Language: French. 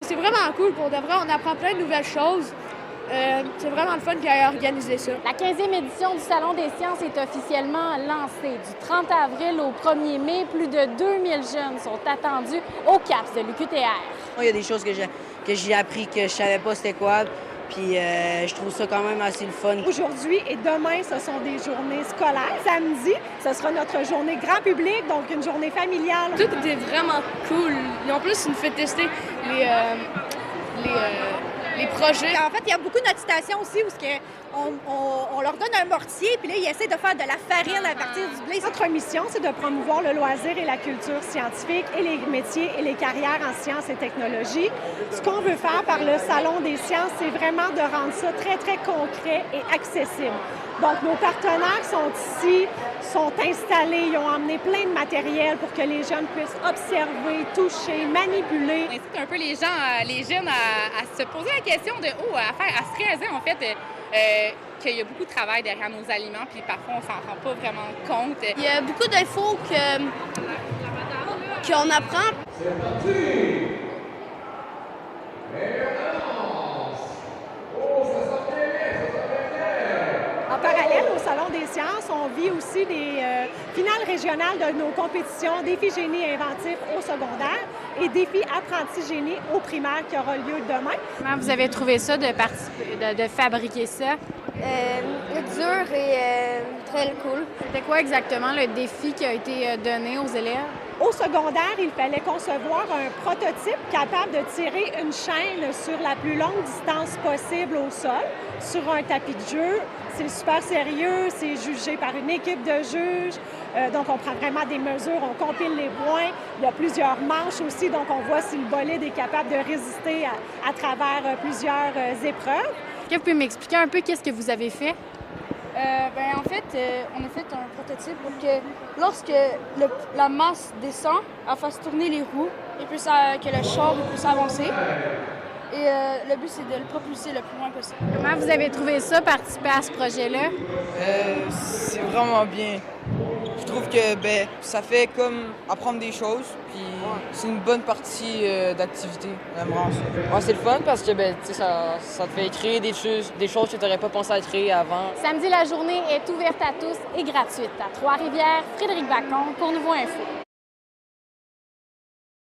C'est vraiment cool, pour de vrai, on apprend plein de nouvelles choses. C'est vraiment le fun qu'il ait organisé ça. La 15e édition du Salon des sciences est officiellement lancée. Du 30 avril au 1er mai, plus de 2000 jeunes sont attendus au CAPS de l'UQTR. Il y a des choses que j'ai appris que je savais pas c'était quoi. Puis je trouve ça quand même assez le fun. Aujourd'hui et demain, ce sont des journées scolaires. Samedi, ce sera notre journée grand public, donc une journée familiale. Tout était vraiment cool. Et en plus, ils nous fait tester les projets. En fait, il y a beaucoup de notre station aussi où on leur donne un mortier, puis là, ils essaient de faire de la farine à partir du blé. Notre mission, c'est de promouvoir le loisir et la culture scientifique et les métiers et les carrières en sciences et technologies. Ce qu'on veut faire par le Salon des sciences, c'est vraiment de rendre ça très, très concret et accessible. Donc, nos partenaires sont ici, sont installés, ils ont emmené plein de matériel pour que les jeunes puissent observer, toucher, manipuler. On incite un peu les jeunes à se poser la question à se réaliser en fait qu'il y a beaucoup de travail derrière nos aliments, puis parfois on s'en rend pas vraiment compte. Il y a beaucoup d'infos qu'on apprend. C'est parti! En parallèle au Salon des sciences, on vit aussi des finales régionales de nos compétitions Défi génie inventif au secondaire et Défi apprenti génie au primaire qui aura lieu demain. Comment vous avez trouvé ça de fabriquer ça? Dur et très cool. C'était quoi exactement le défi qui a été donné aux élèves? Au secondaire, il fallait concevoir un prototype capable de tirer une chaîne sur la plus longue distance possible au sol, sur un tapis de jeu. C'est super sérieux, c'est jugé par une équipe de juges. Donc, on prend vraiment des mesures, on compile les points. Il y a plusieurs manches aussi, donc on voit si le bolide est capable de résister à travers plusieurs épreuves. Est-ce que vous pouvez m'expliquer un peu qu'est-ce que vous avez fait? En fait, on a fait un prototype pour que lorsque la masse descend, elle fasse tourner les roues et que le char puisse avancer. Et le but, c'est de le propulser le plus loin possible. Comment vous avez trouvé ça, participer à ce projet-là? C'est vraiment bien. Je trouve que ça fait comme apprendre des choses, puis c'est une bonne partie d'activité. Vraiment ça. Ouais, c'est le fun parce que ça te fait créer des choses que tu n'aurais pas pensé à créer avant. Samedi, la journée est ouverte à tous et gratuite. À Trois-Rivières, Frédéric Bacon pour Nouveau Info.